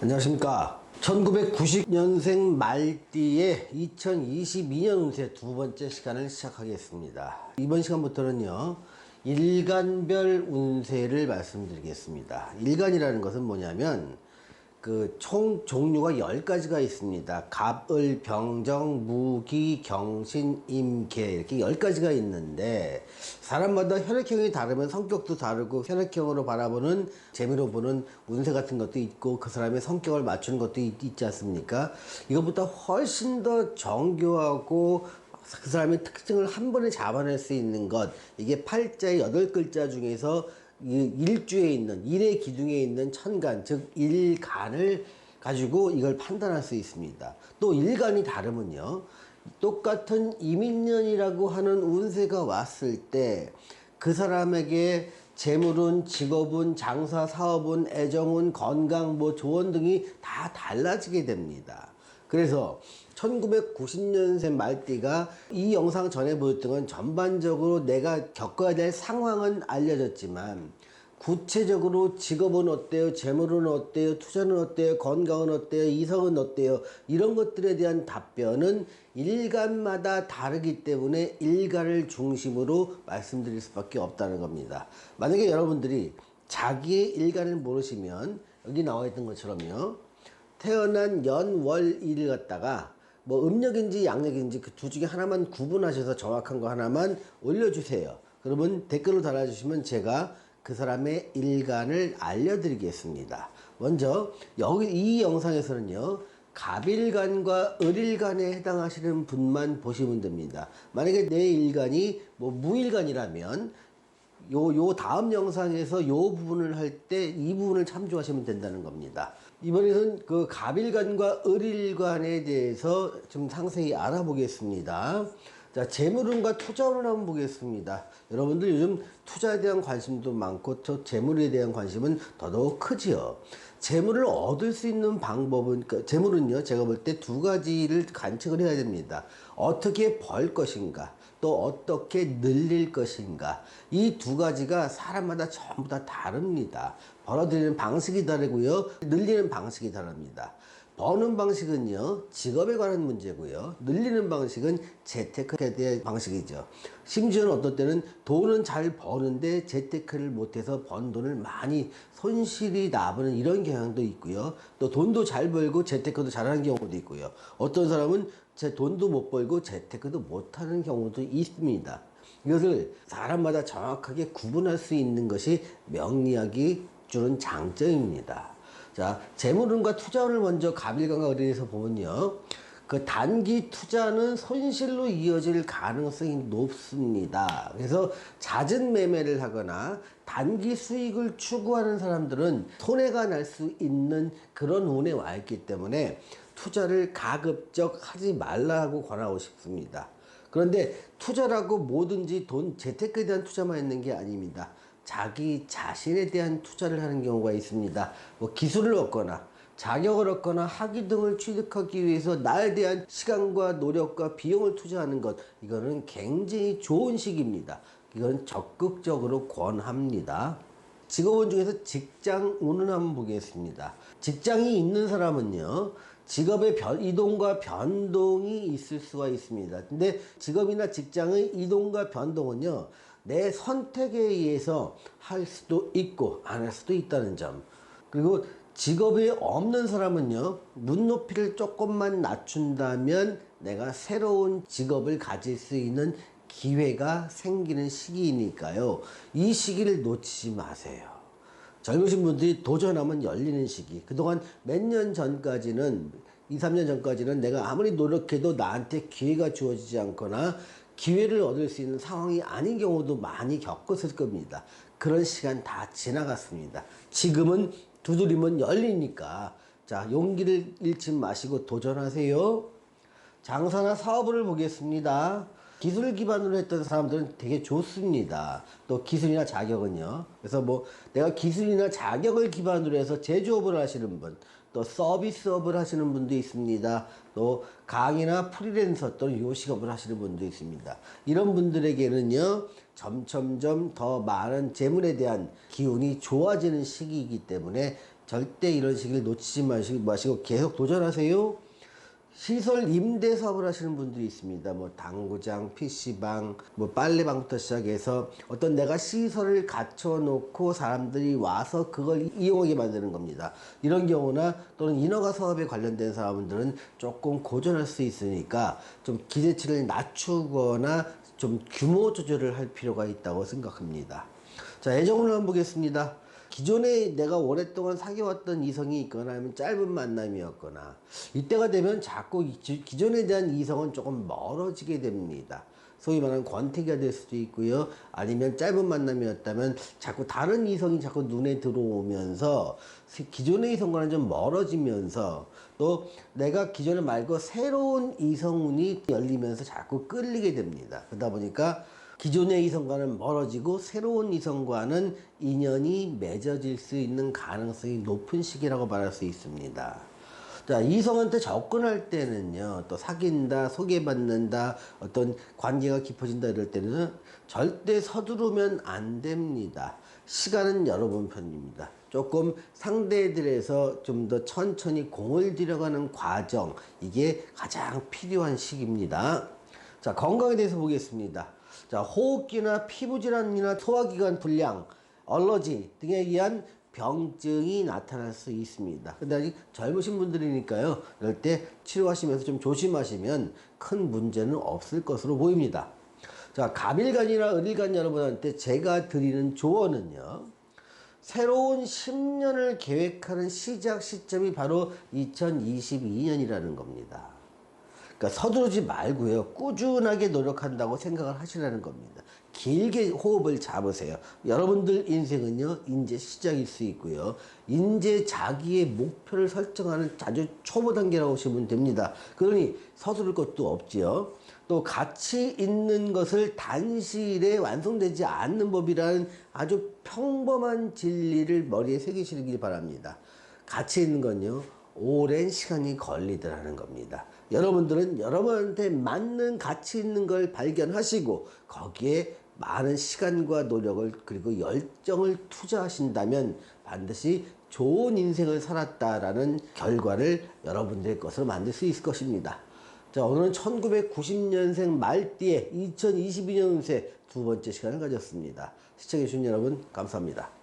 안녕하십니까. 1990년생 말띠의 2022년 운세 두 번째 시간을 시작하겠습니다. 이번 시간부터는요, 일간별 운세를 말씀드리겠습니다. 일간이라는 것은 뭐냐면, 총 종류가 10가지가 있습니다. 갑을, 병정, 무기, 경신, 임계 이렇게 10가지가 있는데 사람마다 혈액형이 다르면 성격도 다르고 혈액형으로 바라보는 재미로 보는 운세 같은 것도 있고 그 사람의 성격을 맞추는 것도 있지 않습니까? 이것보다 훨씬 더 정교하고 그 사람의 특징을 한 번에 잡아낼 수 있는 것, 이게 팔자의 8글자 중에서 일주에 있는, 일의 기둥에 있는 천간, 즉 일간을 가지고 이걸 판단할 수 있습니다. 또 일간이 다르면요, 똑같은 이민년이라고 하는 운세가 왔을 때 그 사람에게 재물운, 직업운, 장사, 사업운, 애정운, 건강, 조언 등이 다 달라지게 됩니다. 그래서 1990년생 말띠가 이 영상 전에 보였던 건 전반적으로 내가 겪어야 될 상황은 알려졌지만 구체적으로 직업은 어때요? 재물은 어때요? 투자는 어때요? 건강은 어때요? 이성은 어때요? 이런 것들에 대한 답변은 일간마다 다르기 때문에 일간을 중심으로 말씀드릴 수밖에 없다는 겁니다. 만약에 여러분들이 자기의 일간을 모르시면 여기 나와 있던 것처럼요, 태어난 연, 월, 일을 갖다가 음력인지 양력인지 그 두 중에 하나만 구분하셔서 정확한 거 하나만 올려주세요. 그러면 댓글로 달아주시면 제가 그 사람의 일간을 알려드리겠습니다. 먼저 여기 이 영상에서는요, 갑일간과 을일간에 해당하시는 분만 보시면 됩니다. 만약에 내 일간이 무일간이라면 요 다음 영상에서 요 부분을 할 때 이 부분을 참조하시면 된다는 겁니다. 이번에는 그 갑일간과 을일간에 대해서 좀 상세히 알아보겠습니다. 자, 재물운과 투자운을 한번 보겠습니다. 여러분들 요즘 투자에 대한 관심도 많고 또 재물에 대한 관심은 더더욱 크지요. 재물을 얻을 수 있는 방법은, 재물은요, 제가 볼 때 두 가지를 관측을 해야 됩니다. 어떻게 벌 것인가, 또 어떻게 늘릴 것인가. 이 두 가지가 사람마다 전부 다 다릅니다. 벌어들이는 방식이 다르고요, 늘리는 방식이 다릅니다. 버는 방식은요, 직업에 관한 문제고요, 늘리는 방식은 재테크에 대한 방식이죠. 심지어는 어떤 때는 돈은 잘 버는데 재테크를 못해서 번 돈을 많이 손실이 나버리는 이런 경향도 있고요, 또 돈도 잘 벌고 재테크도 잘하는 경우도 있고요, 어떤 사람은 제 돈도 못 벌고 재테크도 못하는 경우도 있습니다. 이것을 사람마다 정확하게 구분할 수 있는 것이 명리학이 주는 장점입니다. 자, 재물운과 투자운을 먼저 갑일간과 을일에서 보면요, 그 단기 투자는 손실로 이어질 가능성이 높습니다. 그래서 잦은 매매를 하거나 단기 수익을 추구하는 사람들은 손해가 날 수 있는 그런 운에 와 있기 때문에 투자를 가급적 하지 말라고 권하고 싶습니다. 그런데 투자라고 뭐든지 재테크에 대한 투자만 있는 게 아닙니다. 자기 자신에 대한 투자를 하는 경우가 있습니다. 기술을 얻거나 자격을 얻거나 학위 등을 취득하기 위해서 나에 대한 시간과 노력과 비용을 투자하는 것, 이거는 굉장히 좋은 시기입니다. 이건 적극적으로 권합니다. 직업운 중에서 직장운을 한번 보겠습니다. 직장이 있는 사람은요, 직업의 이동과 변동이 있을 수가 있습니다. 근데 직업이나 직장의 이동과 변동은요, 내 선택에 의해서 할 수도 있고 안 할 수도 있다는 점. 그리고 직업이 없는 사람은요, 눈높이를 조금만 낮춘다면 내가 새로운 직업을 가질 수 있는 기회가 생기는 시기이니까요, 이 시기를 놓치지 마세요. 젊으신 분들이 도전하면 열리는 시기. 그동안 몇 년 전까지는, 2, 3년 전까지는 내가 아무리 노력해도 나한테 기회가 주어지지 않거나 기회를 얻을 수 있는 상황이 아닌 경우도 많이 겪었을 겁니다. 그런 시간 다 지나갔습니다. 지금은 두드리면 열리니까, 자, 용기를 잃지 마시고 도전하세요. 장사나 사업을 보겠습니다. 기술 기반으로 했던 사람들은 되게 좋습니다. 또 기술이나 자격은요. 그래서 내가 기술이나 자격을 기반으로 해서 제조업을 하시는 분, 또 서비스업을 하시는 분도 있습니다. 또 강의나 프리랜서 또는 요식업을 하시는 분도 있습니다. 이런 분들에게는요, 점점점 더 많은 재물에 대한 기운이 좋아지는 시기이기 때문에 절대 이런 시기를 놓치지 마시고 계속 도전하세요. 시설 임대 사업을 하시는 분들이 있습니다. 뭐 당구장, PC방, 뭐 빨래방부터 시작해서 어떤 내가 시설을 갖춰 놓고 사람들이 와서 그걸 이용하게 만드는 겁니다. 이런 경우나 또는 인허가 사업에 관련된 사람들은 조금 고전할 수 있으니까 좀 기대치를 낮추거나 좀 규모 조절을 할 필요가 있다고 생각합니다. 자, 애정을 한번 보겠습니다. 기존에 내가 오랫동안 사귀어왔던 이성이 있거나 아니면 짧은 만남이었거나 이때가 되면 자꾸 기존에 대한 이성은 조금 멀어지게 됩니다. 소위 말하는 권태기가 될 수도 있고요. 아니면 짧은 만남이었다면 자꾸 다른 이성이 자꾸 눈에 들어오면서 기존의 이성과는 좀 멀어지면서 또 내가 기존에 말고 새로운 이성운이 열리면서 자꾸 끌리게 됩니다. 그러다 보니까 기존의 이성과는 멀어지고 새로운 이성과는 인연이 맺어질 수 있는 가능성이 높은 시기라고 말할 수 있습니다. 자, 이성한테 접근할 때는요, 또 사귄다, 소개받는다, 어떤 관계가 깊어진다 이럴 때는 절대 서두르면 안 됩니다. 시간은 여러분 편입니다. 조금 상대들에서 좀 더 천천히 공을 들여가는 과정, 이게 가장 필요한 시기입니다. 자, 건강에 대해서 보겠습니다. 자, 호흡기나 피부질환이나 소화기관 불량, 알러지 등에 의한 병증이 나타날 수 있습니다. 근데 아직 젊으신 분들이니까요. 이럴 때 치료하시면서 좀 조심하시면 큰 문제는 없을 것으로 보입니다. 자, 갑일간이나 을일간 여러분한테 제가 드리는 조언은요. 새로운 10년을 계획하는 시작 시점이 바로 2022년이라는 겁니다. 그러니까 서두르지 말고요. 꾸준하게 노력한다고 생각을 하시라는 겁니다. 길게 호흡을 잡으세요. 여러분들 인생은요, 이제 시작일 수 있고요. 이제 자기의 목표를 설정하는 아주 초보 단계라고 보시면 됩니다. 그러니 서두를 것도 없지요. 또 가치 있는 것을 단시일에 완성되지 않는 법이라는 아주 평범한 진리를 머리에 새기시길 바랍니다. 가치 있는 건요, 오랜 시간이 걸리더라는 겁니다. 여러분들은 여러분한테 맞는 가치 있는 걸 발견하시고 거기에 많은 시간과 노력을 그리고 열정을 투자하신다면 반드시 좋은 인생을 살았다라는 결과를 여러분들의 것으로 만들 수 있을 것입니다. 자, 오늘은 1990년생 말띠에 2022년 운세 두 번째 시간을 가졌습니다. 시청해주신 여러분 감사합니다.